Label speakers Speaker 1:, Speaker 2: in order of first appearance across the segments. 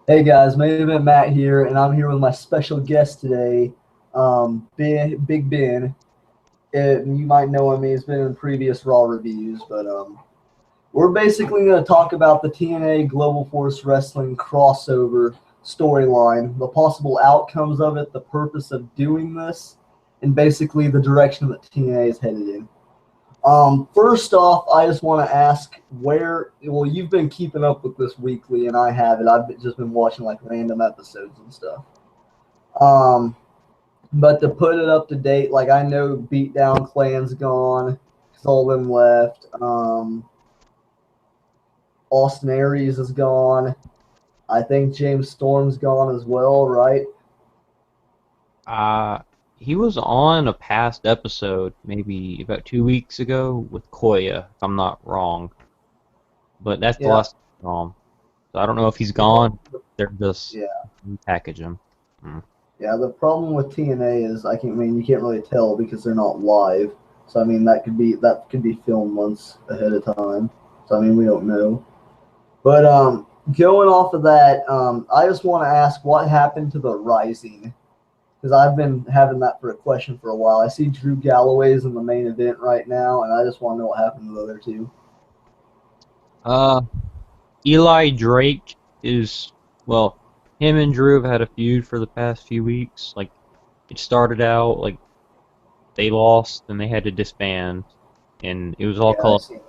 Speaker 1: Hey guys, Main Event Matt here, and I'm here with my special guest today, Big Ben. You might know him; he's been in previous Raw reviews, but we're basically going to talk about the TNA Global Force Wrestling crossover storyline, the possible outcomes of it, the purpose of doing this, and basically the direction that TNA is headed in. First off, I just want to ask well, you've been keeping up with this weekly, and I haven't. Just been watching like random episodes and stuff. Um, but to put it up to date, like I know Beatdown Clan's gone, Sullivan left, Austin Aries is gone. I think James Storm's gone as well, right?
Speaker 2: Uh, he was on a past episode, maybe about 2 weeks ago, with Koya, if I'm not wrong. But that's the
Speaker 1: Yeah,
Speaker 2: last time. So I don't know if he's
Speaker 1: yeah,
Speaker 2: gone. They're just
Speaker 1: yeah.
Speaker 2: repackage him. Hmm.
Speaker 1: Yeah, the problem with TNA is you can't really tell because they're not live. So that could be filmed months ahead of time. So we don't know. But going off of that, I just want to ask what happened to the Rising because I've been having that for a question for a while. I see Drew Galloway's in the main event right now, and I just want to know what happened to the other two.
Speaker 2: Uh, Eli Drake is, well, him and Drew have had a feud for the past few weeks. Like, it started out, like, they lost, and they had to disband. And it was all
Speaker 1: Yeah, I
Speaker 2: called
Speaker 1: see.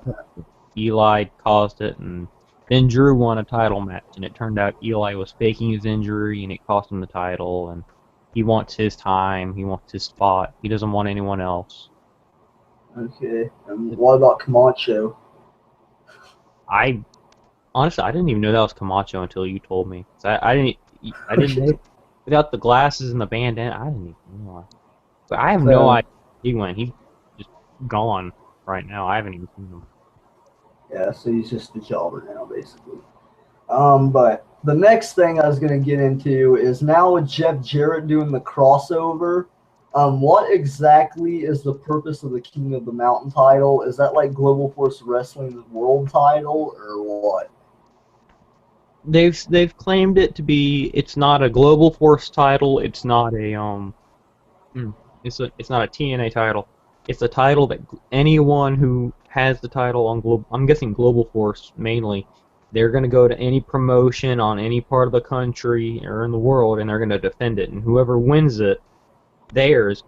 Speaker 2: Eli caused it, and then Drew won a title match, and it turned out Eli was faking his injury, and it cost him the title, and he wants his time, he wants his spot, he doesn't want anyone else.
Speaker 1: Okay. And what about Camacho?
Speaker 2: I honestly, I didn't even know that was Camacho until you told me. I didn't know without the glasses and the bandana, I didn't even know. But I have no
Speaker 1: So
Speaker 2: idea he went. He's just gone right now. I haven't even seen him.
Speaker 1: yeah, so he's just the jobber now, basically. But the next thing I was going to get into is now with Jeff Jarrett doing the crossover. What exactly is the purpose of the King of the Mountain title? Is that like Global Force Wrestling's world title or what?
Speaker 2: They've claimed it to be. It's not a global force title. It's not a Hmm. It's not a TNA title. It's a title that anyone who has the title on global, I'm guessing Global Force mainly, they're going to go to any promotion on any part of the country or in the world, and they're going to defend it. And whoever wins it, theirs.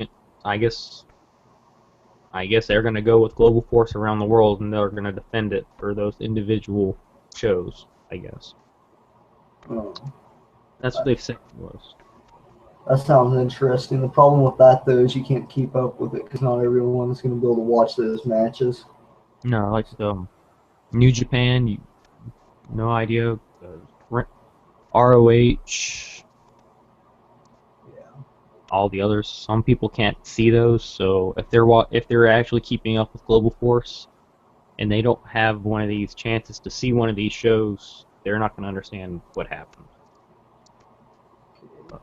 Speaker 2: I guess I guess they're going to go with Global Force around the world, and they're going to defend it for those individual shows. I guess
Speaker 1: Oh,
Speaker 2: that's what they've said it was.
Speaker 1: that sounds interesting. The problem with that though is you can't keep up with it because not everyone is going to be able to watch those matches.
Speaker 2: No, like New Japan, no idea. ROH,
Speaker 1: Yeah.
Speaker 2: all the others. Some people can't see those, so if they're actually keeping up with Global Force and they don't have one of these chances to see one of these shows, they're not going to understand what happened.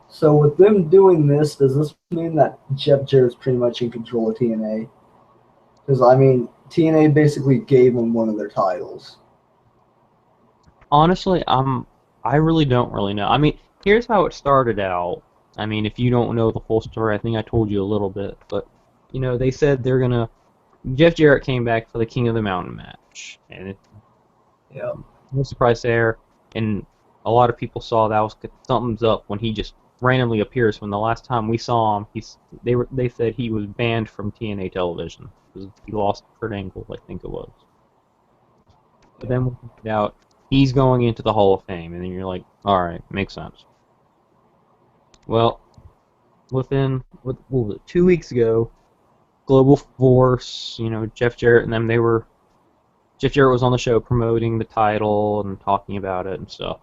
Speaker 1: So with them doing this, does this mean that Jeff Jarrett's pretty much in control of TNA? Because TNA basically gave them one of their titles.
Speaker 2: Honestly, I really don't really know. I mean, here's how it started out. I mean, if you don't know the full story, I think I told you a little bit, but they said they're gonna. Jeff Jarrett came back for the King of the Mountain match, and
Speaker 1: Yep.
Speaker 2: no surprise there. And a lot of people saw that was thumbs up when he just randomly appears. When the last time we saw him, they said he was banned from TNA television because he lost Kurt Angle, I think it was. But
Speaker 1: Yeah.
Speaker 2: then we find out he's going into the Hall of Fame, and then you're like, all right, makes sense. Well, what was it, 2 weeks ago, Global Force, Jeff Jarrett and them, Jeff Jarrett was on the show promoting the title and talking about it and stuff.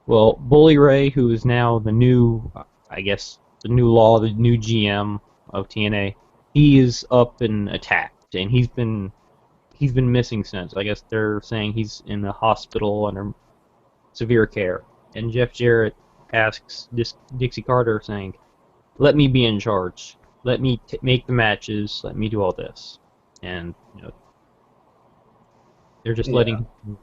Speaker 2: Well, Bully Ray, who is now the new, I guess, the new GM of TNA, he is up and attacked, and he's been missing since. I guess they're saying he's in the hospital under severe care. And Jeff Jarrett asks Dixie Carter, saying, "Let me be in charge. Let me make the matches. Let me do all this." And they're just letting
Speaker 1: Yeah.
Speaker 2: him.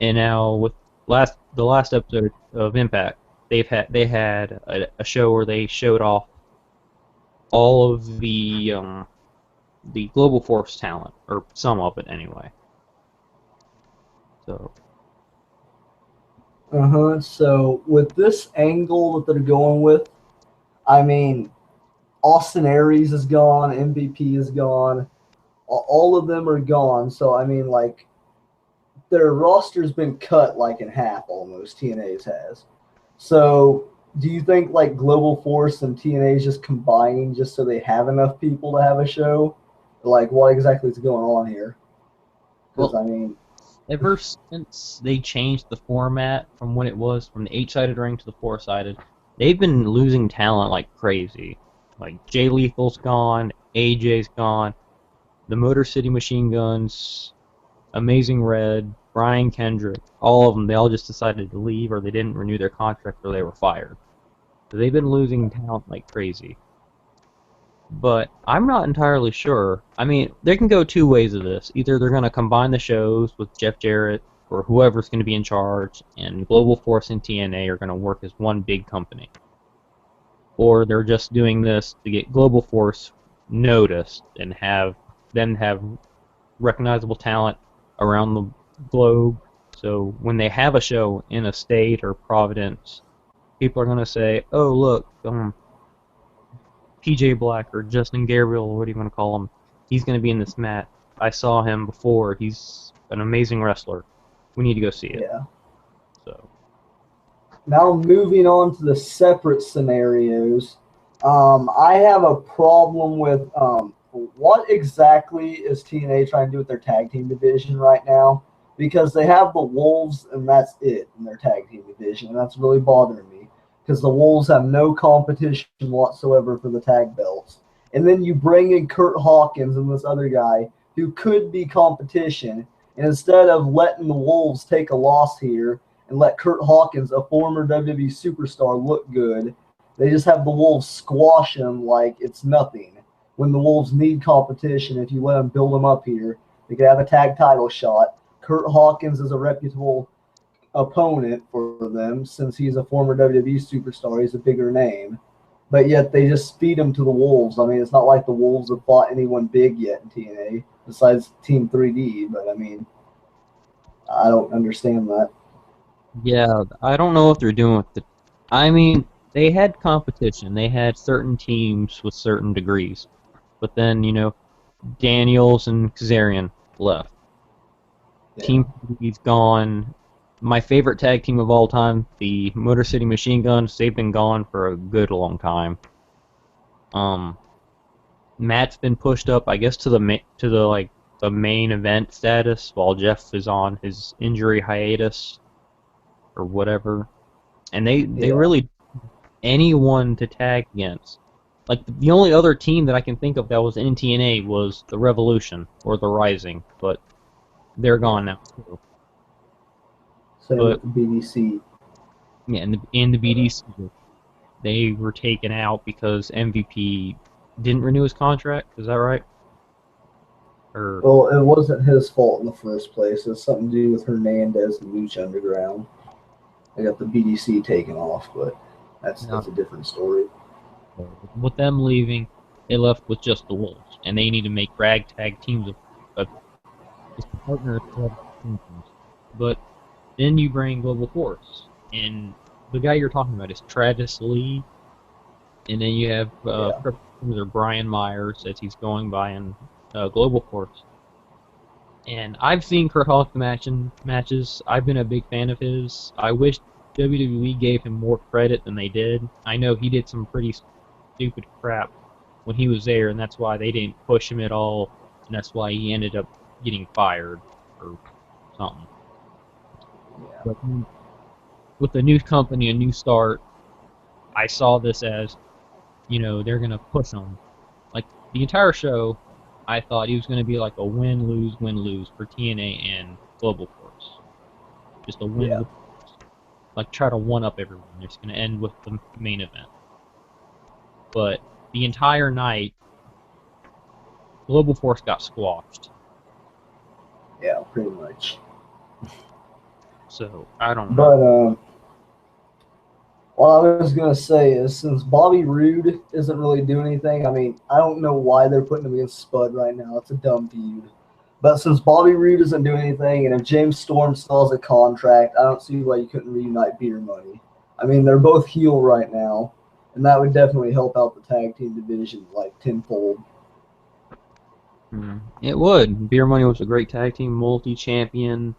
Speaker 2: And now with the last episode of Impact, they had a show where they showed off all of the Global Force talent, or some of it anyway. So
Speaker 1: So with this angle that they're going with, I mean, Austin Aries is gone, MVP is gone, all of them are gone. So I mean, like, their roster's been cut like in half almost. TNA's has. So do you think like Global Force and TNA is just combining just so they have enough people to have a show? Like, what exactly is going on here? Because
Speaker 2: well,
Speaker 1: I mean,
Speaker 2: ever since they changed the format from when it was from the 8-sided ring to the 4-sided, they've been losing talent like crazy. Like Jay Lethal's gone, AJ's gone, the Motor City Machine Guns, Amazing Red, Brian Kendrick, all of them, they all just decided to leave, or they didn't renew their contract, or they were fired. So they've been losing talent like crazy. But I'm not entirely sure. I mean, they can go two ways of this. Either they're going to combine the shows with Jeff Jarrett or whoever's going to be in charge, and Global Force and TNA are going to work as one big company. Or they're just doing this to get Global Force noticed and have recognizable talent around the globe. So when they have a show in a state or Providence, people are going to say, "Oh, look, PJ Black or Justin Gabriel, or what do you want to call him? He's going to be in this match. I saw him before. He's an amazing wrestler. We need to go see it."
Speaker 1: yeah.
Speaker 2: So
Speaker 1: Now moving on to the separate scenarios, I have a problem with what exactly is TNA trying to do with their tag team division right now? Because they have the Wolves and that's it in their tag team division, and that's really bothering me because the Wolves have no competition whatsoever for the tag belts. And then you bring in Kurt Hawkins and this other guy who could be competition, and instead of letting the Wolves take a loss here and let Kurt Hawkins, a former WWE superstar, look good, they just have the Wolves squash him like it's nothing. When the Wolves need competition, if you let them build them up here, they could have a tag title shot. Kurt Hawkins is a reputable opponent for them since he's a former WWE superstar. He's a bigger name. But yet they just feed him to the Wolves. I mean, it's not like the Wolves have fought anyone big yet in TNA besides Team 3D. But I mean, I don't understand that.
Speaker 2: yeah, I don't know what they're doing with it. I mean, they had competition. They had certain teams with certain degrees, but then Daniels and Kazarian left.
Speaker 1: Yeah.
Speaker 2: Team He's gone. My favorite tag team of all time, the Motor City Machine Guns, they've been gone for a good long time. Um, Matt's been pushed up, I guess, to the main event status, while Jeff is on his injury hiatus or whatever. And they
Speaker 1: Yeah.
Speaker 2: really anyone to tag against. Like the only other team that I can think of that was in TNA was the Revolution or the Rising, but they're gone now too.
Speaker 1: Same
Speaker 2: But
Speaker 1: with the BDC.
Speaker 2: yeah, in the
Speaker 1: But,
Speaker 2: BDC, they were taken out because MVP didn't renew his contract. Is that right? Or
Speaker 1: well, it wasn't his fault in the first place. It's something to do with Hernandez and Lucha Underground. They got the BDC taken off, but
Speaker 2: no?
Speaker 1: that's a different story.
Speaker 2: With them leaving, they left with just the Wolves, and they need to make ragtag teams of just partners for other teams. But then you bring Global Force, and the guy you're talking about is Travis Lee, and then you have
Speaker 1: Yeah.
Speaker 2: Brian Myers as he's going by in Global Force. And I've seen Kurt Hawkins matches. I've been a big fan of his. I wish WWE gave him more credit than they did. I know he did some pretty stupid crap when he was there, and that's why they didn't push him at all, and that's why he ended up getting fired or something.
Speaker 1: Yeah.
Speaker 2: But with a new company, a new start, I saw this as, they're going to push him. Like, the entire show, I thought he was going to be like a win lose for TNA and Global Force. Just a win
Speaker 1: Yeah.
Speaker 2: lose. Like, try to one up everyone. It's going to end with the main event. But the entire night, Global Force got squashed.
Speaker 1: Yeah. Pretty much.
Speaker 2: So I don't know.
Speaker 1: But what I was gonna say is, since Bobby Roode isn't really doing anything, I mean, I don't know why they're putting him against Spud right now. It's a dumb feud. But since Bobby Roode isn't doing anything, and if James Storm still has a contract, I don't see why you couldn't reunite Beer Money. I mean, they're both heel right now, and that would definitely help out the tag team division like tenfold.
Speaker 2: It would. Beer Money was a great tag team, multi-champion.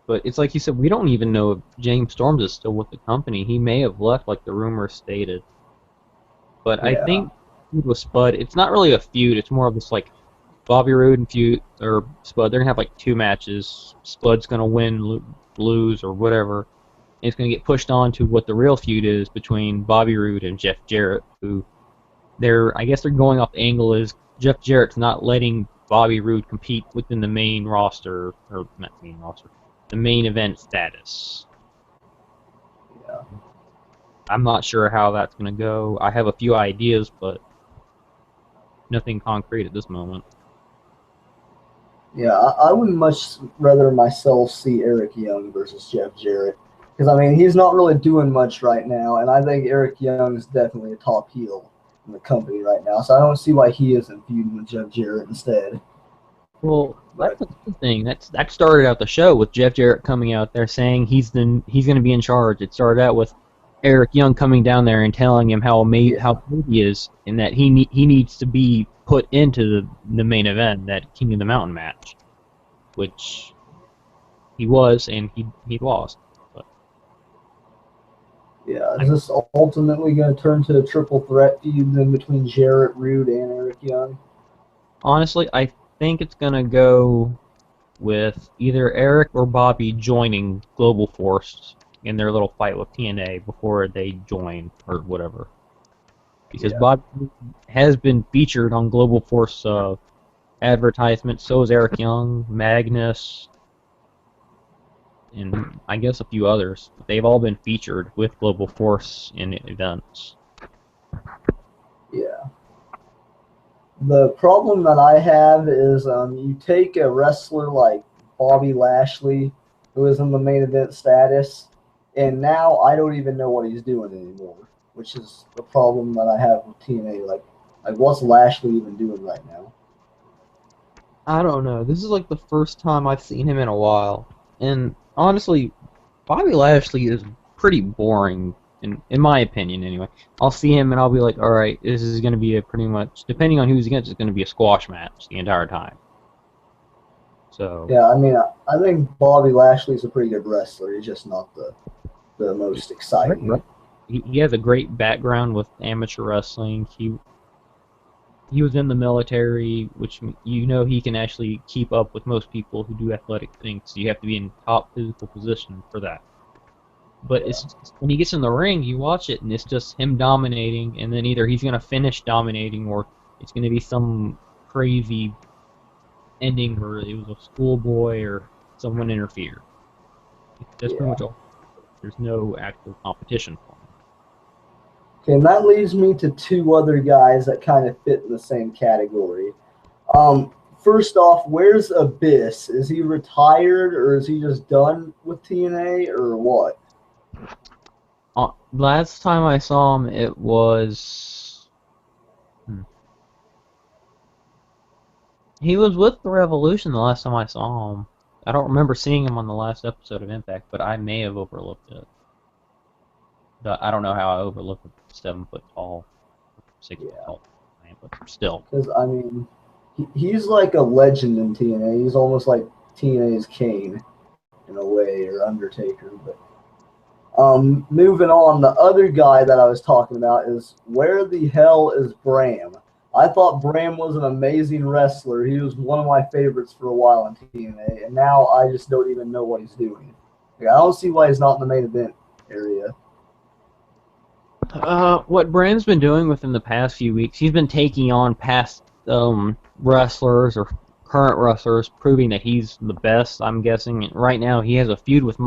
Speaker 2: But it's like you said, we don't even know if James Storms is still with the company. He may have left, like the rumor stated. But I
Speaker 1: Yeah,
Speaker 2: think with Spud, it's not really a feud. It's more of this like Bobby Roode and feud or Spud. They're gonna have like two matches. Spud's gonna win, lose, or whatever. And it's gonna get pushed on to what the real feud is between Bobby Roode and Jeff Jarrett, who I guess they're going off the angle is Jeff Jarrett's not letting Bobby Roode compete within the main roster, or not main roster, the main event status.
Speaker 1: yeah.
Speaker 2: I'm not sure how that's going to go. I have a few ideas, but nothing concrete at this moment.
Speaker 1: Yeah, I would much rather myself see Eric Young versus Jeff Jarrett. Because, I mean, he's not really doing much right now, and I think Eric Young is definitely a top heel in the company right now. So I don't see why he isn't feuding with Jeff Jarrett instead.
Speaker 2: Well, that's a good thing. That started out the show with Jeff Jarrett coming out there saying he's going to be in charge. It started out with Eric Young coming down there and telling him how good he is, and that he needs to be put into the main event, that King of the Mountain match, which he was, and he lost. But
Speaker 1: Yeah, is this ultimately going to turn to a triple threat feud then between Jarrett, Rude, and Eric Young?
Speaker 2: honestly, I think it's going to go with either Eric or Bobby joining Global Force in their little fight with TNA before they join or whatever. Because Bobby has been featured on Global Force advertisements, so is Eric Young, Magnus, and I guess a few others. They've all been featured with Global Force in events.
Speaker 1: Yeah. The problem that I have is you take a wrestler like Bobby Lashley, who is in the main event status, and now I don't even know what he's doing anymore, which is the problem that I have with TNA. Like what's Lashley even doing right now?
Speaker 2: I don't know. This is like the first time I've seen him in a while. And honestly, Bobby Lashley is pretty boring, in my opinion anyway. I'll see him and I'll be like, alright, this is going to be a pretty much, depending on who's against, it's going to be a squash match the entire time. So
Speaker 1: Yeah, I mean, I think Bobby Lashley's a pretty good wrestler. He's just not the most exciting.
Speaker 2: He has a great background with amateur wrestling. He was in the military, which he can actually keep up with most people who do athletic things. So you have to be in top physical position for that. But it's just, when he gets in the ring, you watch it, and it's just him dominating, and then either he's going to finish dominating, or it's going to be some crazy ending where it was a schoolboy or someone interfered. That's pretty much all. There's no actual competition for him.
Speaker 1: Okay, and that leads me to two other guys that kind of fit in the same category. First off, where's Abyss? Is he retired, or is he just done with TNA, or what?
Speaker 2: Last time I saw him, it was... He was with the Revolution the last time I saw him. I don't remember seeing him on the last episode of Impact, but I may have overlooked it. I don't know how I overlooked a 7 foot tall, 6 foot tall man, but still.
Speaker 1: Because, I mean, he's like a legend in TNA. He's almost like TNA's Kane, in a way, or Undertaker. But moving on, the other guy that I was talking about is, where the hell is Bram? I thought Bram was an amazing wrestler. He was one of my favorites for a while in TNA, and now I just don't even know what he's doing. Like, I don't see why he's not in the main event area.
Speaker 2: What Bram's been doing within the past few weeks, he's been taking on past wrestlers or current wrestlers, proving that he's the best, I'm guessing. Right now, he has a feud with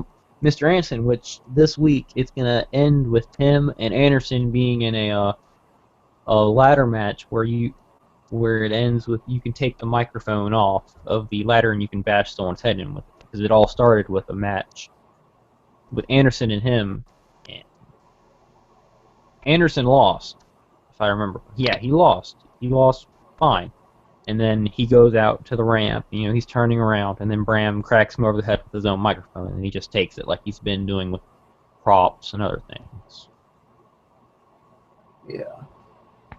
Speaker 2: Mr. Anderson, which this week it's going to end with him and Anderson being in a ladder match where it ends with you can take the microphone off of the ladder and you can bash someone's head in with it, because it all started with a match with Anderson and him, Anderson lost, if I remember. Yeah, he lost. He lost fine. And then he goes out to the ramp, he's turning around, and then Bram cracks him over the head with his own microphone, and he just takes it like he's been doing with props and other things.
Speaker 1: Yeah.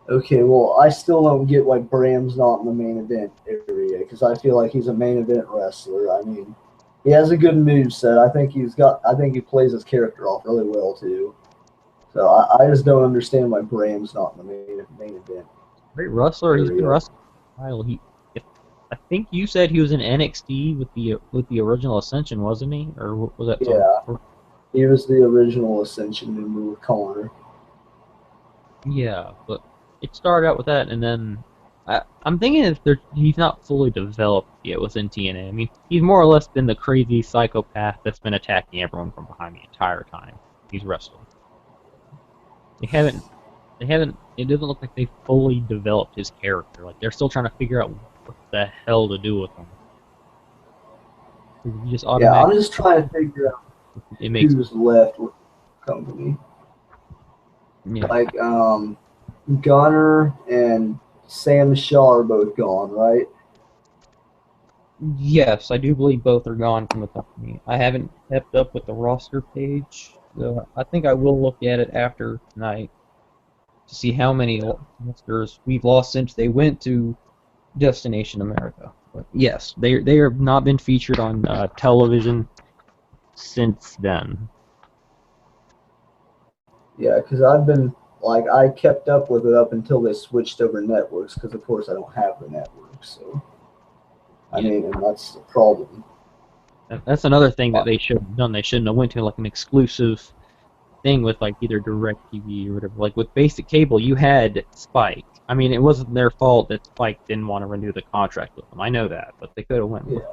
Speaker 1: Okay, well, I still don't get why Bram's not in the main event area, because I feel like he's a main event wrestler. I mean, he has a good moveset. I think he plays his character off really well, too. So I just don't understand why Bram's not in the main event.
Speaker 2: Great wrestler.
Speaker 1: area.
Speaker 2: He's been wrestling for a while. I think you said he was in NXT with the original Ascension, wasn't he? Or was that something?
Speaker 1: Yeah. He was the original Ascension member with Connor.
Speaker 2: Yeah, but it started out with that, and then I'm thinking if he's not fully developed yet within TNA. I mean, he's more or less been the crazy psychopath that's been attacking everyone from behind the entire time he's wrestled. They haven't. It doesn't look like they fully developed his character. Like they're still trying to figure out what the hell to do with him. You just
Speaker 1: Yeah, I'm just trying to figure out who's left with the company.
Speaker 2: Yeah.
Speaker 1: Like, Gunner and Sam Shaw are both gone, right?
Speaker 2: Yes, I do believe both are gone from the company. I haven't kept up with the roster page, so I think I will look at it after tonight to see how many wrestlers we've lost since they went to Destination America. But yes, they have not been featured on television since then.
Speaker 1: Yeah, because I kept up with it up until they switched over networks, because of course I don't have the network, so. I mean, and that's the problem.
Speaker 2: That's another thing that they should have done. They shouldn't have went to like an exclusive thing with like either DirecTV or whatever. Like with basic cable, you had Spike. I mean, it wasn't their fault that Spike didn't want to renew the contract with them. I know that, but they could have went with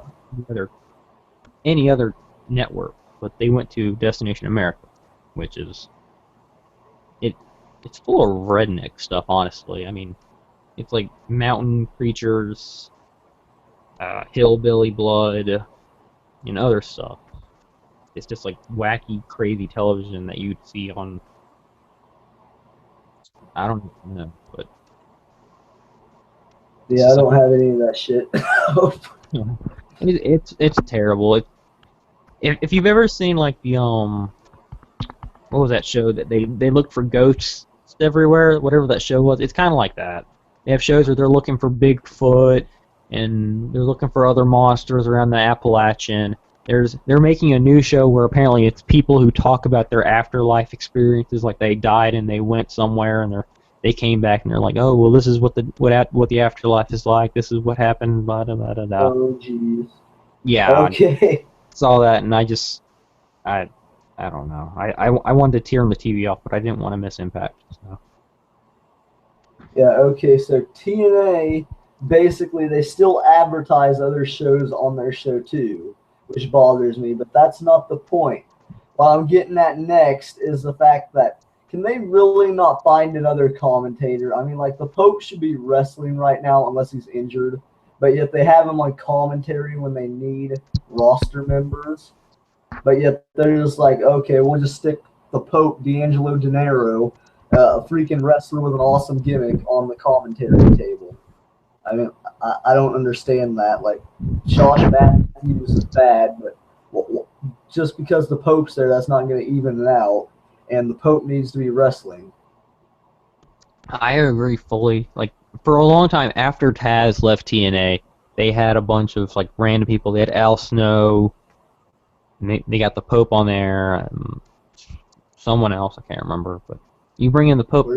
Speaker 2: any other network. But they went to Destination America, which is it's full of redneck stuff. Honestly, I mean, it's like mountain creatures, hillbilly blood, and other stuff. It's just like wacky, crazy television that you'd see on. I don't know, but
Speaker 1: yeah, I don't have any of that shit.
Speaker 2: It's terrible. If you've ever seen like the what was that show that they look for ghosts everywhere, whatever that show was, it's kind of like that. They have shows where they're looking for Bigfoot and they're looking for other monsters around the Appalachian. They're making a new show where apparently it's people who talk about their afterlife experiences, like they died and they went somewhere and they came back and they're like, oh well, this is what the afterlife is like. This is what happened. Blah blah blah blah.
Speaker 1: Oh jeez.
Speaker 2: Yeah.
Speaker 1: Okay.
Speaker 2: Saw that and I don't know. I wanted to turn the TV off, but I didn't want to miss Impact. So.
Speaker 1: Yeah. Okay. So TNA basically they still advertise other shows on their show too, which bothers me. But that's not the point. What I'm getting at next is the fact that can they really not find another commentator? I mean, like the Pope should be wrestling right now unless he's injured, but yet they have him on commentary when they need roster members. But yet they're just like, okay, we'll just stick the Pope, D'Angelo Dinero, a freaking wrestler with an awesome gimmick, on the commentary table. I mean, I don't understand that. Like, Josh Matthews is bad, but just because the Pope's there, that's not going to even it out. And the Pope needs to be wrestling.
Speaker 2: I agree fully. Like, for a long time after Taz left TNA, they had a bunch of like random people. They had Al Snow. And they got the Pope on there. Someone else, I can't remember. But you bring in the Pope.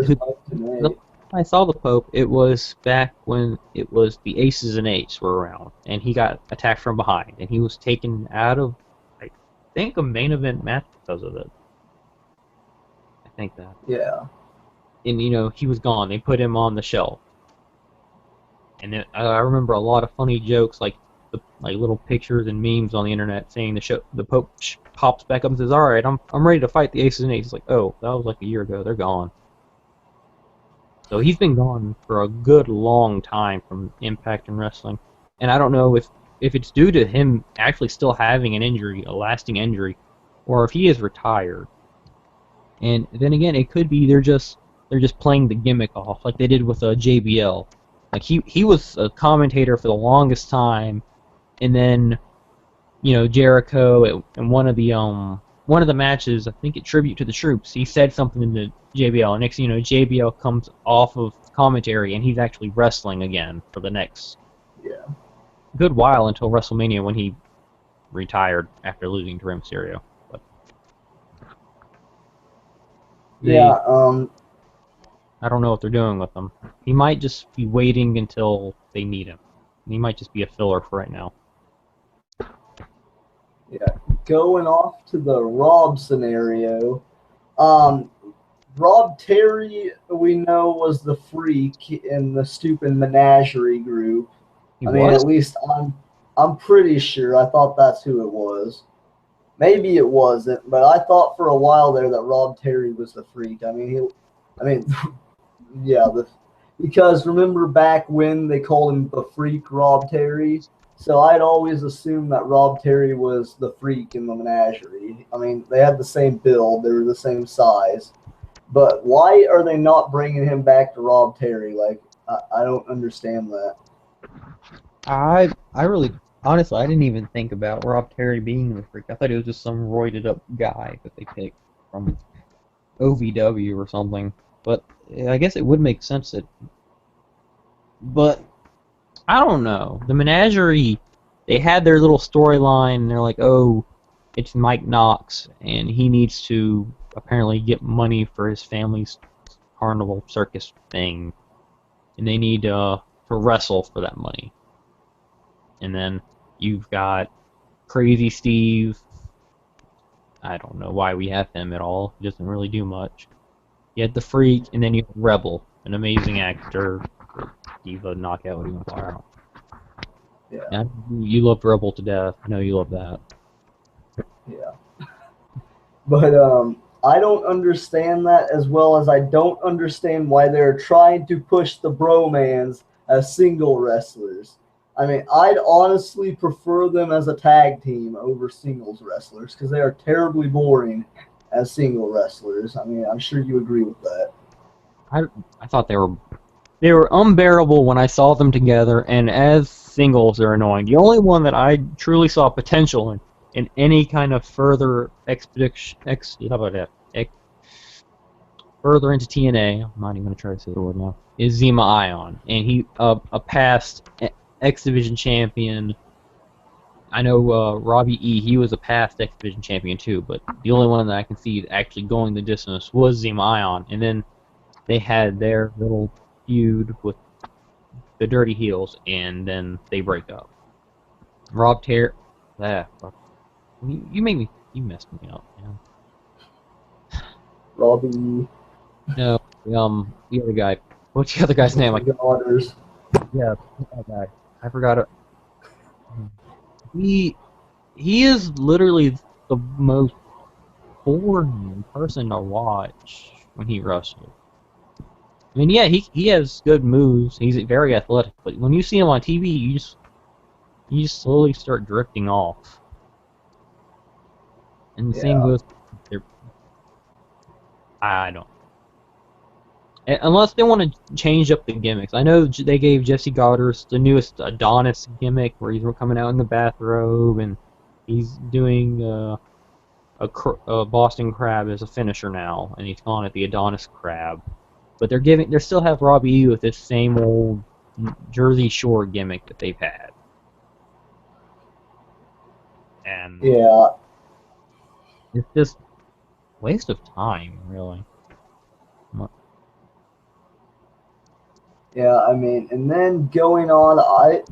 Speaker 2: I saw the Pope. It was back when it was the Aces and Eights were around, and he got attacked from behind, and he was taken out of, I think, a main event match because of it. I think that.
Speaker 1: Yeah.
Speaker 2: And he was gone. They put him on the shelf, and I remember a lot of funny jokes, like little pictures and memes on the internet saying the Pope pops back up and says, "All right, I'm ready to fight the Aces and Eights." It's like, oh, that was like a year ago. They're gone. So he's been gone for a good long time from Impact and wrestling, and I don't know if it's due to him actually still having an injury, a lasting injury, or if he is retired. And then again, it could be they're just playing the gimmick off, like they did with JBL. Like he was a commentator for the longest time, and then Jericho in one of the matches, I think at Tribute to the Troops, he said something to JBL, and next thing you know, JBL comes off of commentary and he's actually wrestling again for the next good while until WrestleMania when he retired after losing to Rey Mysterio. But I don't know what they're doing with him. He might just be waiting until they need him. He might just be a filler for right now.
Speaker 1: Yeah, going off to the Rob scenario. Rob Terry, we know, was the freak in the stupid menagerie group. I mean, at least I'm pretty sure. I thought that's who it was. Maybe it wasn't, but I thought for a while there that Rob Terry was the freak. Because remember back when they called him the Freak Rob Terry? So I'd always assumed that Rob Terry was the freak in the menagerie. I mean, they had the same build, they were the same size. But why are they not bringing him back to Rob Terry? Like, I don't understand that.
Speaker 2: I really, honestly, I didn't even think about Rob Terry being the freak. I thought he was just some roided up guy that they picked from OVW or something. But I guess it would make sense but I don't know. The Menagerie, they had their little storyline, and they're like, oh, it's Mike Knox, and he needs to apparently get money for his family's carnival circus thing, and they need to wrestle for that money. And then you've got Crazy Steve. I don't know why we have him at all. He doesn't really do much. You had the Freak, and then you have Rebel, an amazing actor. Diva knockout, what do you want to call her? Yeah. You loved Rebel to death. I know you love that.
Speaker 1: Yeah. But I don't understand that, as well as I don't understand why they're trying to push the bromans as single wrestlers. I mean, I'd honestly prefer them as a tag team over singles wrestlers because they are terribly boring as single wrestlers. I mean, I'm sure you agree with that.
Speaker 2: I thought they were unbearable when I saw them together, and as singles they're annoying. The only one that I truly saw potential in any kind of further further into TNA, I'm not even going to try to say the word now, is Zima Ion, and he a past X Division champion. I know Robbie E, he was a past X Division champion too, but the only one that I can see actually going the distance was Zima Ion, and then they had their little feud with the Dirty Heels, and then they break up. Rob Terry, you messed me up, man.
Speaker 1: Robbie.
Speaker 2: No, the other guy. What's the other guy's name? Yeah, that guy. I forgot it. He is literally the most boring person to watch when he wrestles. I mean, yeah, he has good moves. He's very athletic, but when you see him on TV, you just slowly start drifting off. And the same goes. I don't. Unless they want to change up the gimmicks. I know they gave Jesse Goddard the newest Adonis gimmick, where he's coming out in the bathrobe and he's doing a Boston Crab as a finisher now, and he's calling it the Adonis Crab. But they still have Robbie E with this same old Jersey Shore gimmick that they've had. And it's just waste of time, really.
Speaker 1: Yeah, I mean, and then going on,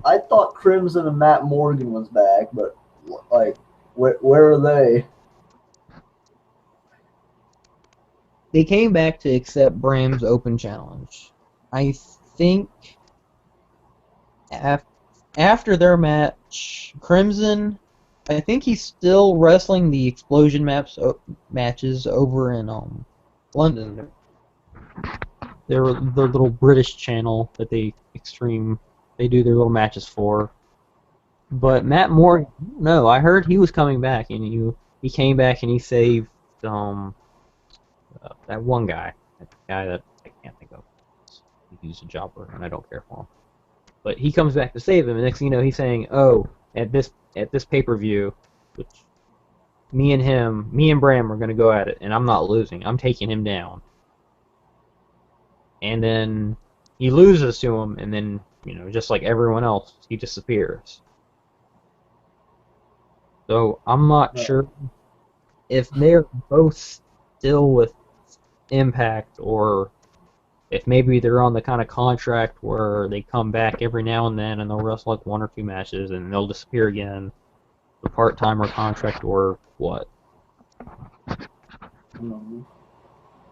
Speaker 1: I thought Crimson and Matt Morgan was back, but like, where are they?
Speaker 2: They came back to accept Bram's open challenge. I think after their match, Crimson, I think he's still wrestling the Explosion matches over in London. Their little British channel that they do their little matches for. But Matt Morgan, no, I heard he was coming back, and he came back and he saved that one guy, that guy that I can't think of. He's a jobber, and I don't care for him. But he comes back to save him, and next thing you know, he's saying, "Oh, at this pay-per-view, which me and Bram are gonna go at it, and I'm not losing. I'm taking him down." And then he loses to him, and then just like everyone else, he disappears. So I'm not sure if they're both still with Impact, or if maybe they're on the kind of contract where they come back every now and then and they'll wrestle like 1 or 2 matches and they'll disappear again, the part-timer contract, or what.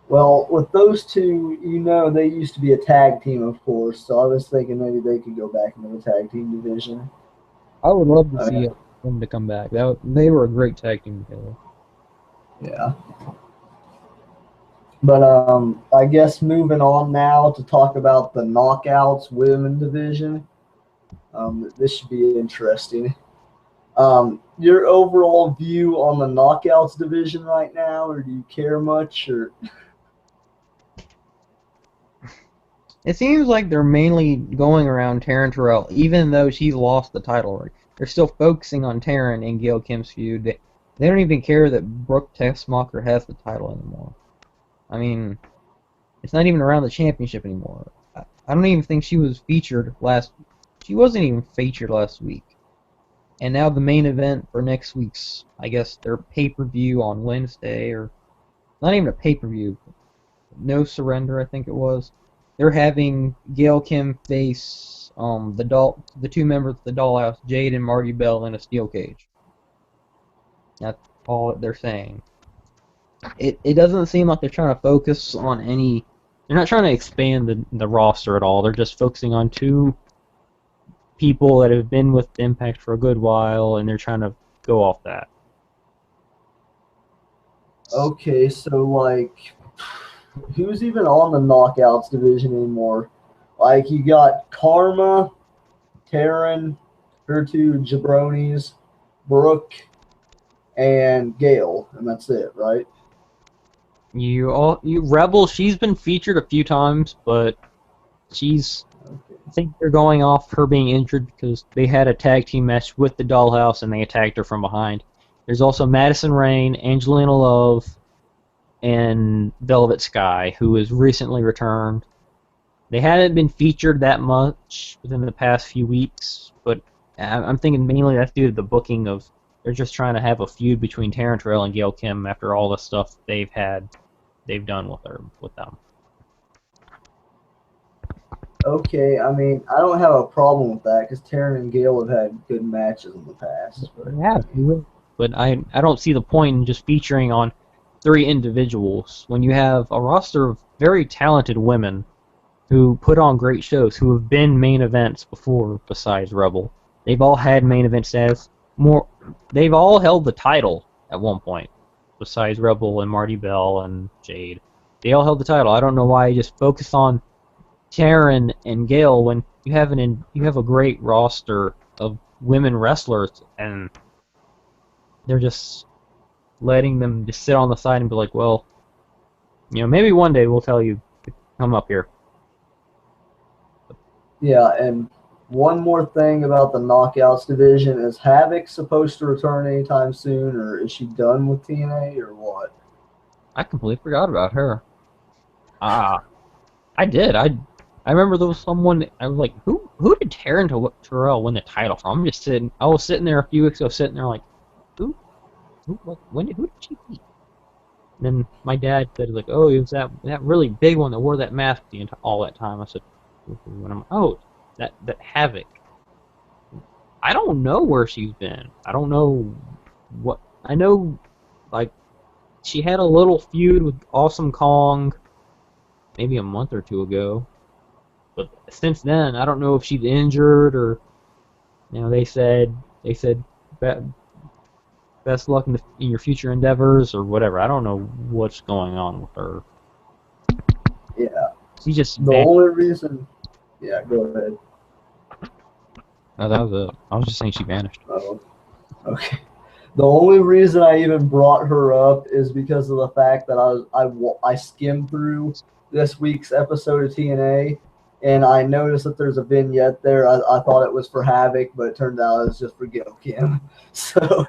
Speaker 1: Well, with those two, they used to be a tag team, of course, so I was thinking maybe they could go back into the tag team division.
Speaker 2: I would love to see them to come back. They were a great tag team together.
Speaker 1: Yeah. But I guess moving on now to talk about the Knockouts women division. This should be interesting. Your overall view on the Knockouts division right now, or do you care much? Or
Speaker 2: it seems like they're mainly going around Taryn Terrell, even though she's lost the title. Right? They're still focusing on Taryn and Gail Kim's feud. They don't even care that Brooke Tessmacher has the title anymore. I mean, it's not even around the championship anymore. I don't even think she was featured last. She wasn't even featured last week. And now the main event for next week's, I guess, their pay-per-view on Wednesday, or not even a pay-per-view, No Surrender, I think it was. They're having Gail Kim face the two members of the Dollhouse, Jade and Marty Bell, in a steel cage. That's all that they're saying. It doesn't seem like they're trying to focus on any. They're not trying to expand the roster at all. They're just focusing on two people that have been with Impact for a good while, and they're trying to go off that.
Speaker 1: okay, so like, who's even on the Knockouts division anymore? Like, you got Karma, Taryn, her two jabronis, Brooke, and Gail, and that's it, right?
Speaker 2: You Rebel, she's been featured a few times, but she's.
Speaker 1: Okay.
Speaker 2: I think they're going off her being injured because they had a tag team match with the Dollhouse and they attacked her from behind. There's also Madison Rayne, Angelina Love, and Velvet Sky, who has recently returned. They haven't been featured that much within the past few weeks, but I'm thinking mainly that's due to the booking of they're just trying to have a feud between Taryn Terrell and Gail Kim after all the stuff they've done with them.
Speaker 1: Okay, I mean, I don't have a problem with that because Taryn and Gail have had good matches in the past.
Speaker 2: But I don't see the point in just featuring on 3 individuals when you have a roster of very talented women who put on great shows, who have been main events before besides Rebel. They've all had main event status. They've all held the title at one point besides Rebel and Marty Bell and Jade. They all held the title. I don't know why you just focus on Taryn and Gail when you have a great roster of women wrestlers, and they're just letting them just sit on the side and be like, well, maybe one day we'll tell you to come up here.
Speaker 1: Yeah, and one more thing about the Knockouts division, is Havoc supposed to return anytime soon, or is she done with TNA, or what?
Speaker 2: I completely forgot about her. I did. I remember there was someone. I was like, who did Taryn Terrell win the title from? I was sitting there a few weeks ago, sitting there like, who did she beat? And then my dad said like, oh, it was that really big one that wore that mask all that time. I said, that Havoc. I don't know where she's been. I don't know what. I know, like, she had a little feud with Awesome Kong maybe a month or 2 ago. But since then, I don't know if she's injured or, they said best luck in your future endeavors or whatever. I don't know what's going on with her.
Speaker 1: Yeah.
Speaker 2: She just
Speaker 1: only reason. Yeah, go ahead.
Speaker 2: No, that was it. I was just saying she vanished.
Speaker 1: Oh, okay. The only reason I even brought her up is because of the fact that I skimmed through this week's episode of TNA, and I noticed that there's a vignette there. I thought it was for Havoc, but it turned out it was just for Gail Kim. So,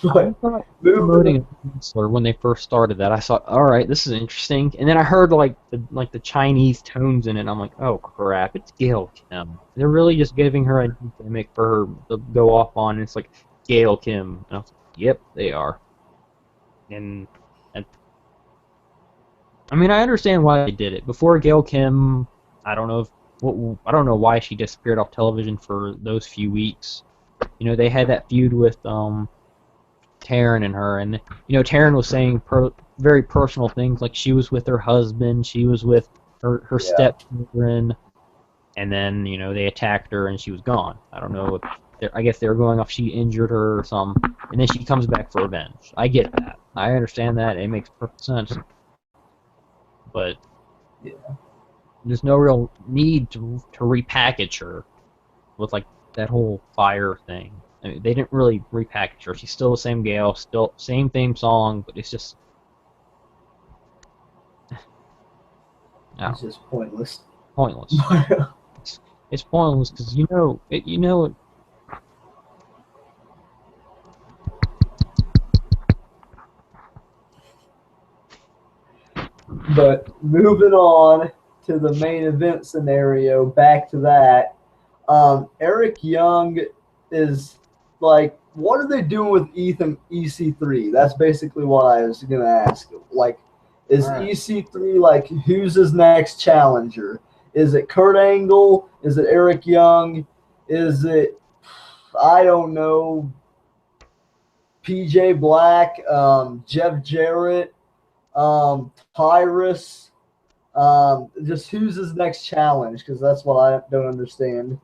Speaker 2: I
Speaker 1: but
Speaker 2: thought promoting
Speaker 1: moving,
Speaker 2: a wrestler when they first started that, I thought, all right, this is interesting. And then I heard like the Chinese tones in it. And I'm like, oh crap, it's Gail Kim. They're really just giving her a new gimmick for her to go off on. And it's like Gail Kim. And I was like, yep, they are. And, and I mean, I understand why they did it. Before Gail Kim, I don't know if I don't know why she disappeared off television for those few weeks. You know, they had that feud with Taryn and her, and you know, Taryn was saying very personal things, like she was with her husband, she was with her
Speaker 1: yeah,
Speaker 2: stepchildren, and then you know they attacked her and she was gone. I don't know. I guess they were going off she injured her or something, and then she comes back for revenge. I get that. I understand that. It makes perfect sense. But
Speaker 1: yeah,
Speaker 2: there's no real need to repackage her with like that whole fire thing. I mean, they didn't really repackage her. She's still the same Gale, still same theme song, but it's just
Speaker 1: it's
Speaker 2: no,
Speaker 1: just pointless.
Speaker 2: pointless. It's pointless because you know.
Speaker 1: But moving on to the main event scenario, back to that. Eric Young is like, what are they doing with Ethan EC3? That's basically what I was gonna ask. Like, is
Speaker 2: Alright.
Speaker 1: EC3 like who's his next challenger? Is it Kurt Angle? Is it Eric Young? Is it, I don't know, PJ Black, Jeff Jarrett, Tyrus? Just who's his next challenge? Because that's what I don't understand.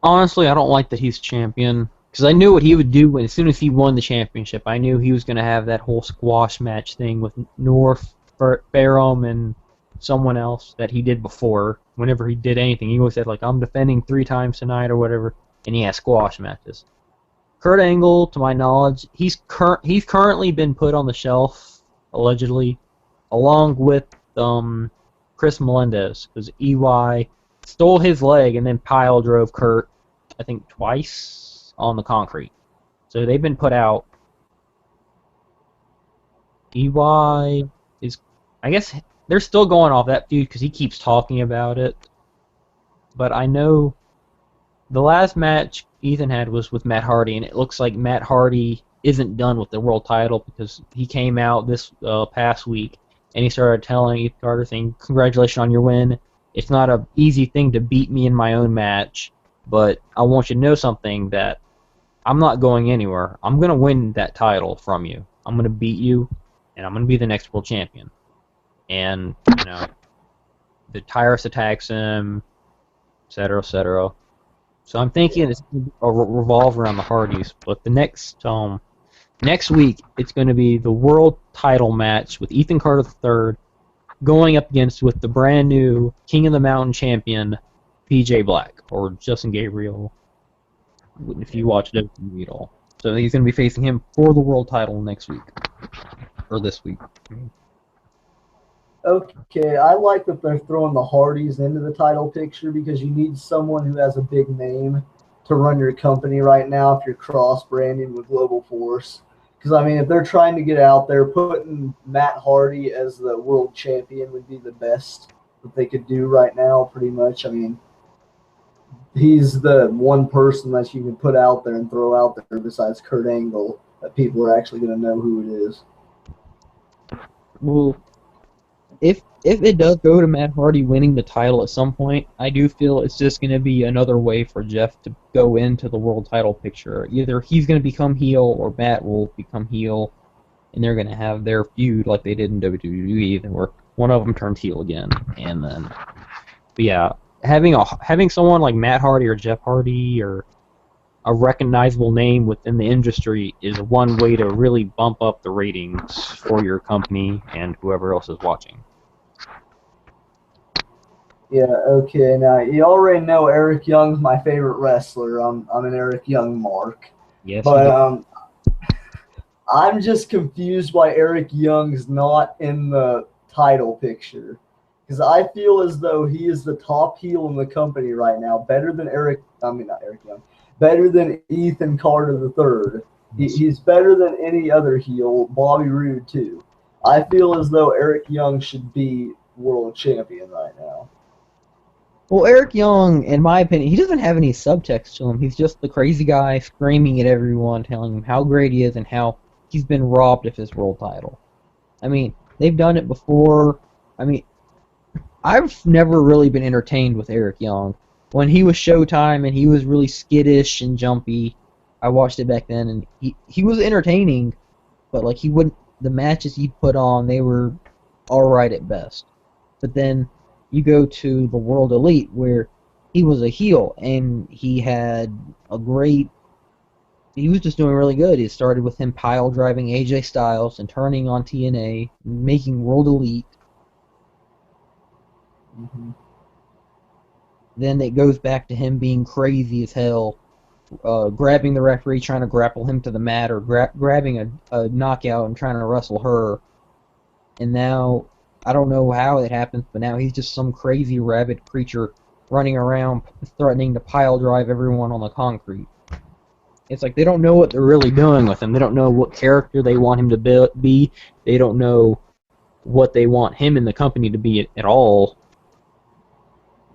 Speaker 2: Honestly, I don't like that he's champion because I knew what he would do as soon as he won the championship. I knew he was going to have that whole squash match thing with North Ferrum and someone else that he did before. Whenever he did anything, he always said like, "I'm defending 3 times tonight" or whatever, and he has squash matches. Kurt Angle, to my knowledge, he's currently been put on the shelf allegedly, along with Chris Melendez, because EY stole his leg and then pile drove Kurt, I think twice on the concrete. So they've been put out. EY is, I guess they're still going off that feud because he keeps talking about it. But I know the last match Ethan had was with Matt Hardy, and it looks like Matt Hardy isn't done with the world title because he came out this past week and he started telling Ethan Carter, saying, "Congratulations on your win. It's not an easy thing to beat me in my own match, but I want you to know something, that I'm not going anywhere. I'm going to win that title from you. I'm going to beat you, and I'm going to be the next world champion." And, you know, the Tyrus attacks him, etc., etc. So I'm thinking it's going to revolve around the Hardys. But the next week, it's going to be the world title match with Ethan Carter III going up against with the brand new King of the Mountain champion, PJ Black, or Justin Gabriel, if you watch WWE at all. So he's going to be facing him for the world title next week, or this week.
Speaker 1: Okay, I like that they're throwing the Hardys into the title picture because you need someone who has a big name to run your company right now if you're cross branding with Global Force. Because, I mean, if they're trying to get out there, putting Matt Hardy as the world champion would be the best that they could do right now, pretty much. I mean, he's the one person that you can put out there and throw out there besides Kurt Angle that people are actually going to know who it is.
Speaker 2: Well, if it does go to Matt Hardy winning the title at some point, I do feel it's just going to be another way for Jeff to go into the world title picture. Either he's going to become heel or Matt will become heel, and they're going to have their feud like they did in WWE, where one of them turns heel again. And then, but yeah, having someone like Matt Hardy or Jeff Hardy or a recognizable name within the industry is one way to really bump up the ratings for your company and whoever else is watching.
Speaker 1: Yeah, okay. Now, you already know Eric Young's my favorite wrestler. I'm an Eric Young mark.
Speaker 2: Yes, he
Speaker 1: But
Speaker 2: did.
Speaker 1: I'm just confused why Eric Young's not in the title picture. Because I feel as though he is the top heel in the company right now, better than not Eric Young, better than Ethan Carter the third. He's better than any other heel, Bobby Roode too. I feel as though Eric Young should be world champion right now.
Speaker 2: Well, Eric Young, in my opinion, he doesn't have any subtext to him. He's just the crazy guy screaming at everyone, telling him how great he is and how he's been robbed of his world title. I mean, they've done it before. I mean, I've never really been entertained with Eric Young. When he was Showtime and he was really skittish and jumpy, I watched it back then, and he was entertaining, but like he wouldn't. The matches he put on, they were all right at best. But then you go to the World Elite where he was a heel and he had a great. He was just doing really good. It started with him pile driving AJ Styles and turning on TNA, making World Elite.
Speaker 1: Mm-hmm.
Speaker 2: Then it goes back to him being crazy as hell, grabbing the referee, trying to grapple him to the mat, or grabbing a knockout and trying to wrestle her. And now, I don't know how it happens, but now he's just some crazy rabid creature running around threatening to pile drive everyone on the concrete. It's like they don't know what they're really doing with him. They don't know what character they want him to be. They don't know what they want him in the company to be at all.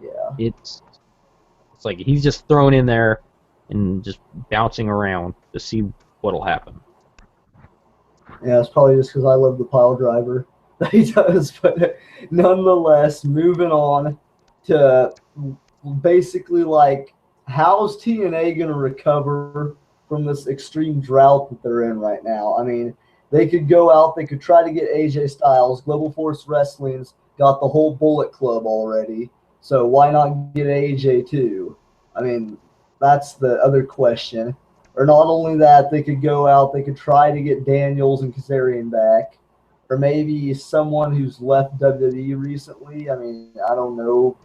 Speaker 1: Yeah.
Speaker 2: It's like he's just thrown in there and just bouncing around to see what'll happen.
Speaker 1: Yeah, it's probably just because I love the pile driver that he does. But nonetheless, moving on to basically like, how's TNA going to recover from this extreme drought that they're in right now? I mean, they could go out, they could try to get AJ Styles. Global Force Wrestling's got the whole Bullet Club already. So why not get AJ too? I mean, that's the other question. Or not only that, they could go out, they could try to get Daniels and Kazarian back. Or maybe someone who's left WWE recently. I mean, I don't know.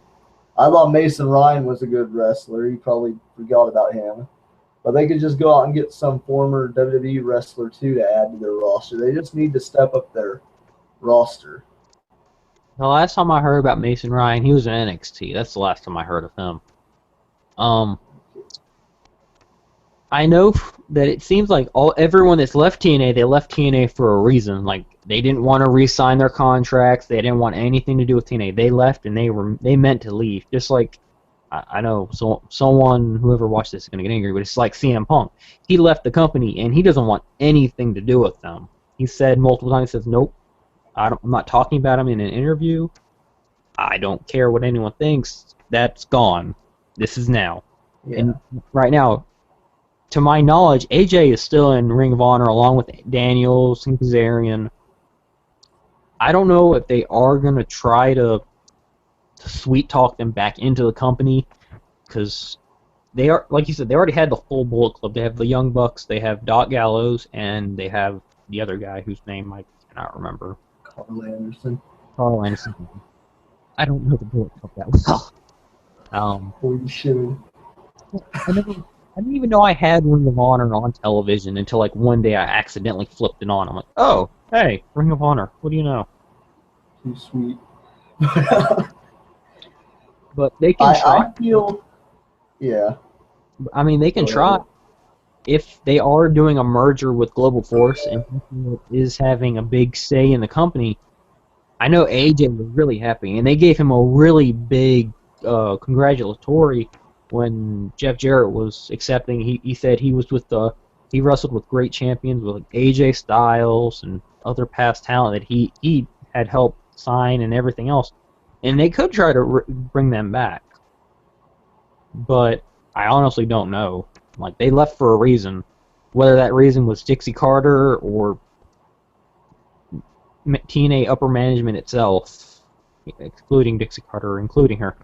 Speaker 1: I thought Mason Ryan was a good wrestler. You probably forgot about him. But they could just go out and get some former WWE wrestler too to add to their roster. They just need to step up their roster.
Speaker 2: The last time I heard about Mason Ryan, he was in NXT. That's the last time I heard of him. I know that it seems like everyone that's left TNA, they left TNA for a reason. Like they didn't want to re-sign their contracts. They didn't want anything to do with TNA. They left and they meant to leave. Just like I know someone whoever watched this is gonna get angry, but it's like CM Punk. He left the company and he doesn't want anything to do with them. He said multiple times, he says, "Nope, I'm not talking about him in an interview. I don't care what anyone thinks. That's gone. This is now."
Speaker 1: Yeah.
Speaker 2: And right now, to my knowledge, AJ is still in Ring of Honor along with Daniels and Kazarian. I don't know if they are going to try to sweet talk them back into the company, because they are, like you said, they already had the full Bullet Club. They have the Young Bucks, they have Doc Gallows, and they have the other guy whose name I cannot remember.
Speaker 1: Carl Anderson.
Speaker 2: Carl Anderson. I don't know the Bullet Club that well.
Speaker 1: Or you should.
Speaker 2: I didn't even know I had Ring of Honor on television until like one day I accidentally flipped it on. I'm like, oh, hey, Ring of Honor. What do you know?
Speaker 1: Too sweet.
Speaker 2: But they can try.
Speaker 1: I feel, yeah.
Speaker 2: I mean, they can try. If they are doing a merger with Global Force and is having a big say in the company, I know AJ was really happy, and they gave him a really big congratulatory when Jeff Jarrett was accepting. He said he wrestled with great champions with like AJ Styles and other past talent that he had helped sign and everything else, and they could try to bring them back, but I honestly don't know. Like, they left for a reason, whether that reason was Dixie Carter or TNA upper management itself, excluding Dixie Carter, including her.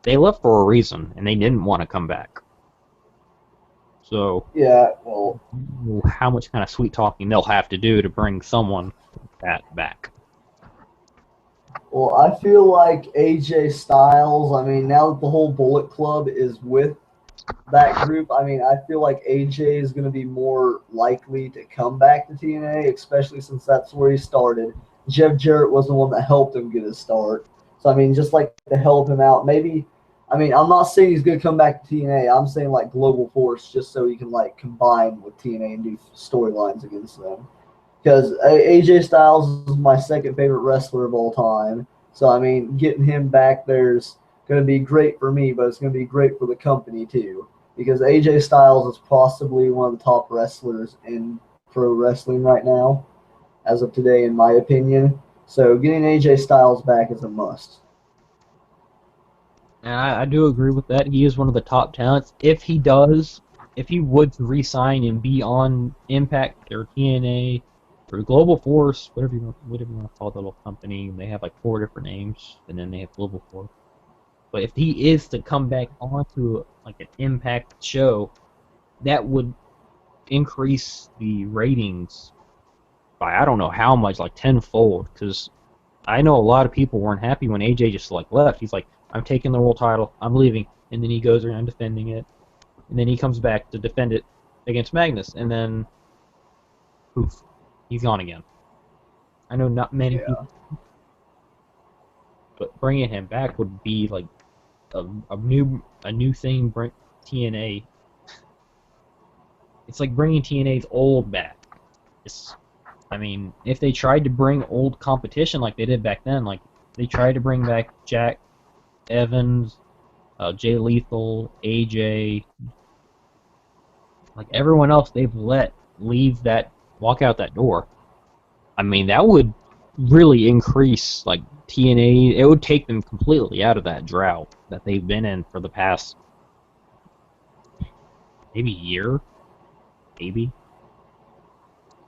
Speaker 2: They left for a reason, and they didn't want to come back. So,
Speaker 1: yeah, well,
Speaker 2: how much kind of sweet talking they'll have to do to bring someone like that back.
Speaker 1: Well, I feel like AJ Styles, I mean, now that the whole Bullet Club is with that group, I mean, I feel like AJ is going to be more likely to come back to TNA, especially since that's where he started. Jeff Jarrett was the one that helped him get his start. So, I mean, just like to help him out, maybe. I mean, I'm not saying he's going to come back to TNA. I'm saying like Global Force, just so he can like combine with TNA and do storylines against them. Because AJ Styles is my second favorite wrestler of all time. So, I mean, getting him back there's going to be great for me, but it's going to be great for the company too. Because AJ Styles is possibly one of the top wrestlers in pro wrestling right now, as of today, in my opinion. So, getting AJ Styles back is a must.
Speaker 2: And I do agree with that. He is one of the top talents. If he would resign and be on Impact or TNA or Global Force, whatever you want to call the little company, they have like 4 different names, and then they have Global Force. But if he is to come back onto like an Impact show, that would increase the ratings by I don't know how much, like tenfold. Because I know a lot of people weren't happy when AJ just like left. He's like, I'm taking the world title, I'm leaving, and then he goes around defending it, and then he comes back to defend it against Magnus, and then poof, he's gone again. I know not many
Speaker 1: Yeah.
Speaker 2: people, but bringing him back would be like a new thing. Bring TNA. It's like bringing TNA's old back. It's, I mean, if they tried to bring old competition like they did back then, like they tried to bring back Jack Evans, Jay Lethal, AJ, like everyone else they've let walk out that door. I mean, that would really increase like TNA. It would take them completely out of that drought that they've been in for the past maybe year, maybe.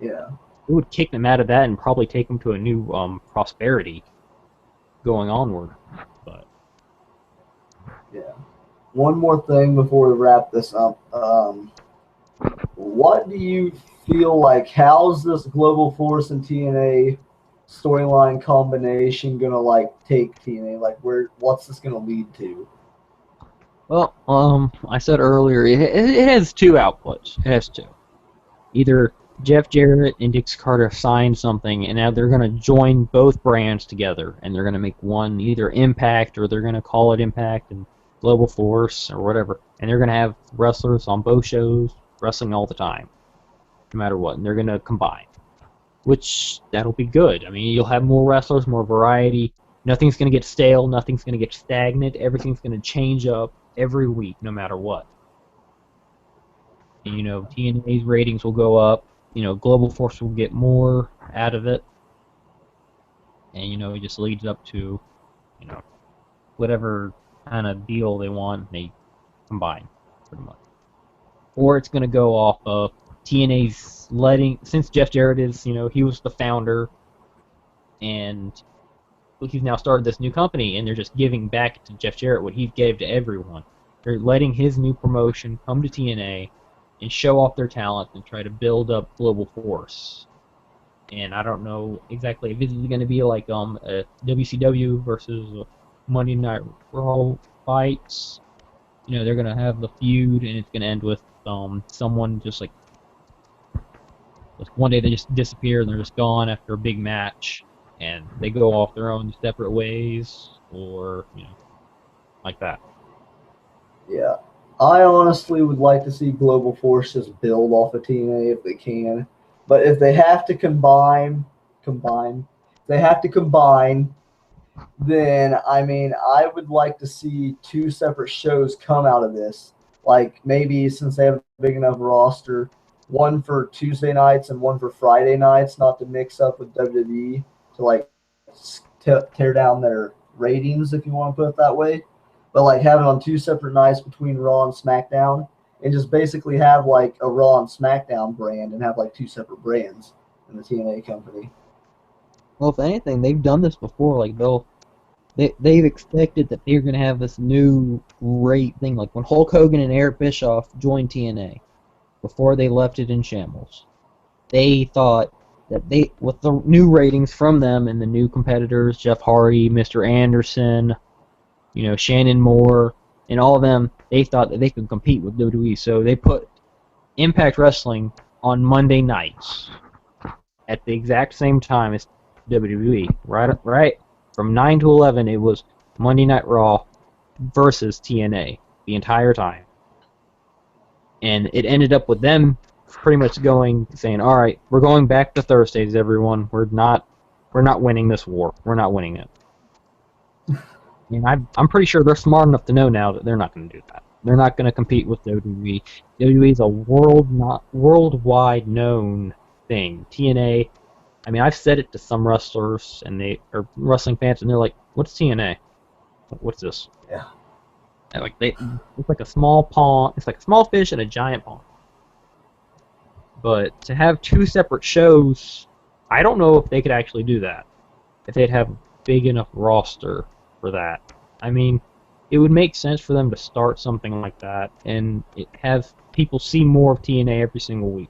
Speaker 1: Yeah.
Speaker 2: It would kick them out of that and probably take them to a new prosperity going onward. But
Speaker 1: Yeah. One more thing before we wrap this up. What do you feel like? How's this Global Force and TNA storyline combination gonna like take TNA? Like, what's this gonna lead to?
Speaker 2: well, I said earlier, it has 2 outputs. It has 2. Either Jeff Jarrett and Dix Carter sign something, and now they're going to join both brands together, and they're going to make one either Impact, or they're going to call it Impact and Global Force, or whatever, and they're going to have wrestlers on both shows wrestling all the time, no matter what, and they're going to combine, which that'll be good. I mean, you'll have more wrestlers, more variety. Nothing's going to get stale. Nothing's going to get stagnant. Everything's going to change up every week, no matter what. And, TNA's ratings will go up. Global Force will get more out of it. And, it just leads up to, whatever kind of deal they want, they combine, pretty much. Or it's going to go off of TNA's since Jeff Jarrett is, he was the founder, and he's now started this new company, and they're just giving back to Jeff Jarrett what he gave to everyone. They're letting his new promotion come to TNA and show off their talent and try to build up Global Force. And I don't know exactly if this is going to be like a WCW versus Monday Night Raw fights. They're going to have the feud, and it's going to end with someone just like one day they just disappear and they're just gone after a big match, and they go off their own separate ways, or like that.
Speaker 1: Yeah. I honestly would like to see Global Force just build off of TNA if they can. But if they have to combine, then I mean, I would like to see 2 separate shows come out of this. Like maybe since they have a big enough roster, one for Tuesday nights and one for Friday nights, not to mix up with WWE to like tear down their ratings, if you want to put it that way. But like have it on 2 separate nights between Raw and SmackDown, and just basically have like a Raw and SmackDown brand and have like 2 separate brands in the TNA company.
Speaker 2: Well, if anything, they've done this before. Like they've expected that they're gonna have this new great thing. Like when Hulk Hogan and Eric Bischoff joined TNA before they left it in shambles, they thought that with the new ratings from them and the new competitors, Jeff Hardy, Mr. Anderson, Shannon Moore, and all of them, they thought that they could compete with WWE, so they put Impact Wrestling on Monday nights at the exact same time as WWE. Right? From 9 to 11, it was Monday Night Raw versus TNA the entire time. And it ended up with them pretty much saying, all right, we're going back to Thursdays, everyone. We're not winning this war. We're not winning it. And I'm pretty sure they're smart enough to know now that they're not going to do that. They're not going to compete with WWE. WWE is a worldwide known thing. TNA, I mean, I've said it to some wrestlers and they are wrestling fans, and they're like, "What's TNA? What's this?"
Speaker 1: Yeah.
Speaker 2: And like it's like a small pond. It's like a small fish in a giant pond. But to have two separate shows, I don't know if they could actually do that. If they'd have a big enough roster for that. I mean, it would make sense for them to start something like that and have people see more of TNA every single week.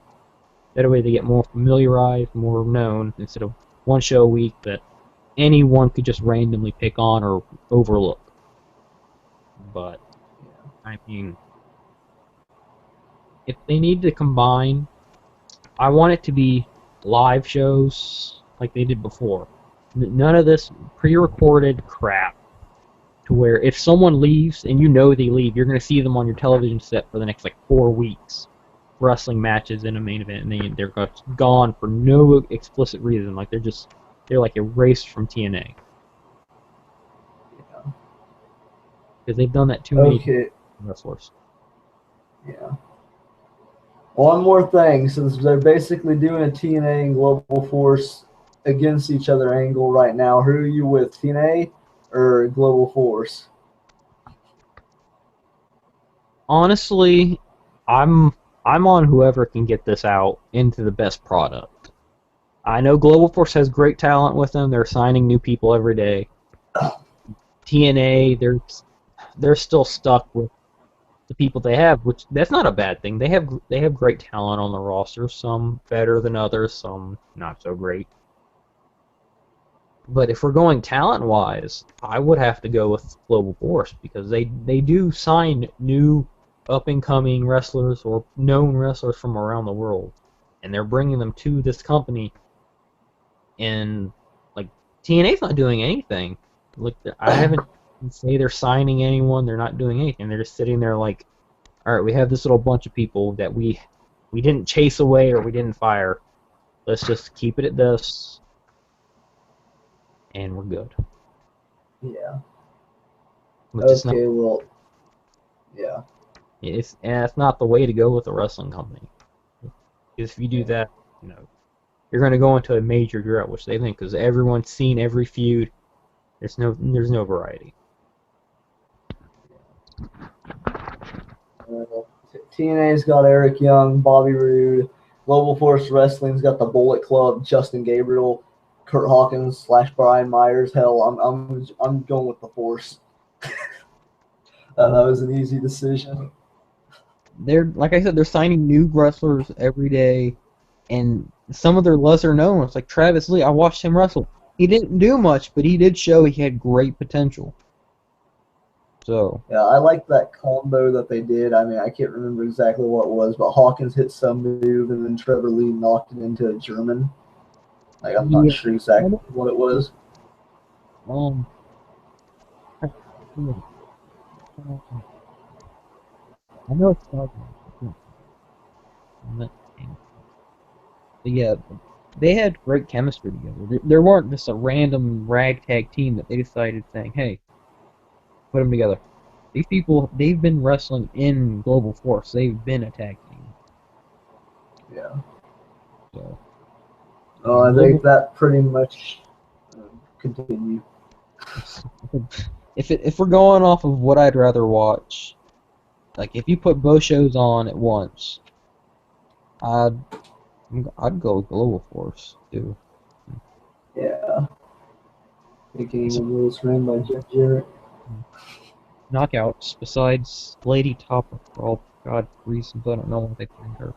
Speaker 2: That way they get more familiarized, more known, instead of one show a week that anyone could just randomly pick on or overlook. But, I mean, if they need to combine, I want it to be live shows like they did before. None of this pre-recorded crap to where if someone leaves and you know they leave, you're going to see them on your television set for the next 4 weeks, wrestling matches in a main event, and they're gone for no explicit reason. Like they're like erased from TNA.
Speaker 1: Yeah.
Speaker 2: Because they've done that too many wrestlers.
Speaker 1: Yeah. One more thing, since they're basically doing a TNA and Global Force against each other angle right now, who are you with, TNA or Global Force?
Speaker 2: Honestly, I'm on whoever can get this out into the best product. I know Global Force has great talent with them. They're signing new people every day. TNA, they're still stuck with the people they have, which that's not a bad thing. They have great talent on the roster, some better than others, some not so great. But if we're going talent-wise, I would have to go with Global Force because they do sign new up-and-coming wrestlers or known wrestlers from around the world, and they're bringing them to this company. And TNA's not doing anything. I haven't say they're signing anyone. They're not doing anything. They're just sitting there all right, we have this little bunch of people that we didn't chase away or we didn't fire. Let's just keep it at this, and we're good.
Speaker 1: Yeah.
Speaker 2: Which is
Speaker 1: Okay, well, yeah.
Speaker 2: It's not the way to go with a wrestling company. Because if you do that, you're going to go into a major drought, which they think, because everyone's seen every feud. There's no variety.
Speaker 1: TNA's got Eric Young, Bobby Roode. Global Force Wrestling's got the Bullet Club, Justin Gabriel, Kurt Hawkins / Brian Myers. Hell, I'm going with the Force. That was an easy decision.
Speaker 2: They're like I said, they're signing new wrestlers every day, and some of their lesser known ones, like Travis Lee. I watched him wrestle. He didn't do much, but he did show he had great potential. So
Speaker 1: yeah, I like that combo that they did. I mean, I can't remember exactly what it was, but Hawkins hit some move, and then Trevor Lee knocked it into a German. I'm not sure exactly what it was.
Speaker 2: I know it's not. But yeah, they had great chemistry together. There weren't just a random ragtag team that they decided saying, "Hey, put them together." These people, they've been wrestling in Global Force. They've been a tag team.
Speaker 1: Yeah.
Speaker 2: So.
Speaker 1: I think that pretty much continue.
Speaker 2: If we're going off of what I'd rather watch, if you put both shows on at once, I'd go with Global Force too.
Speaker 1: Yeah. Thinking of Lewis ran by Jeff Jarrett.
Speaker 2: Knockouts besides Lady Topper for all God reasons. I don't know what they find her.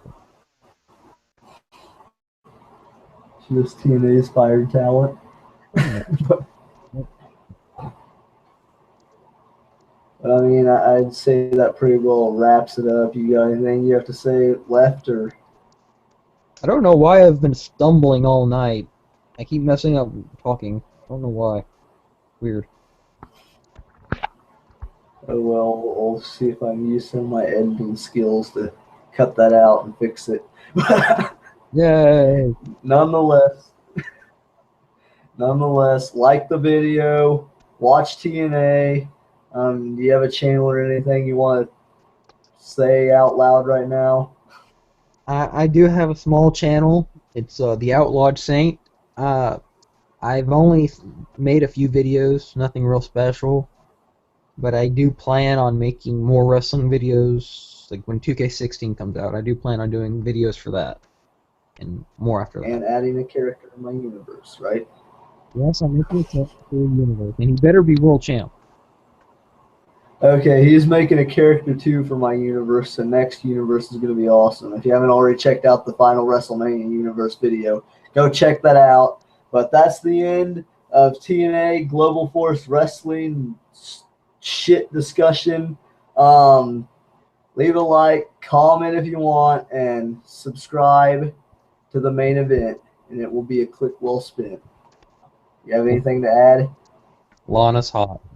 Speaker 1: She was TNA's fired talent. But I mean, I'd say that pretty well wraps it up. You got anything you have to say left, or?
Speaker 2: I don't know why I've been stumbling all night. I keep messing up talking. I don't know why. Weird.
Speaker 1: Oh well, I'll see if I can use some of my editing skills to cut that out and fix it.
Speaker 2: Yay!
Speaker 1: nonetheless, nonetheless, like the video, watch TNA. Do you have a channel or anything you want to say out loud right now?
Speaker 2: I do have a small channel. It's the Outlawed Saint. I've only made a few videos, nothing real special, but I do plan on making more wrestling videos. Like when 2K16 comes out, I do plan on doing videos for that and more after that.
Speaker 1: And adding a character in my universe, right?
Speaker 2: Yes, I'm making a character for the universe, and he better be world champ.
Speaker 1: Okay, he's making a character too for my universe. The next universe is going to be awesome. If you haven't already checked out the final WrestleMania universe video, go check that out. But that's the end of TNA Global Force Wrestling shit discussion. Leave a like, comment if you want, and subscribe to the main event, and it will be a click well spent. You have anything to add?
Speaker 2: Lana's hot.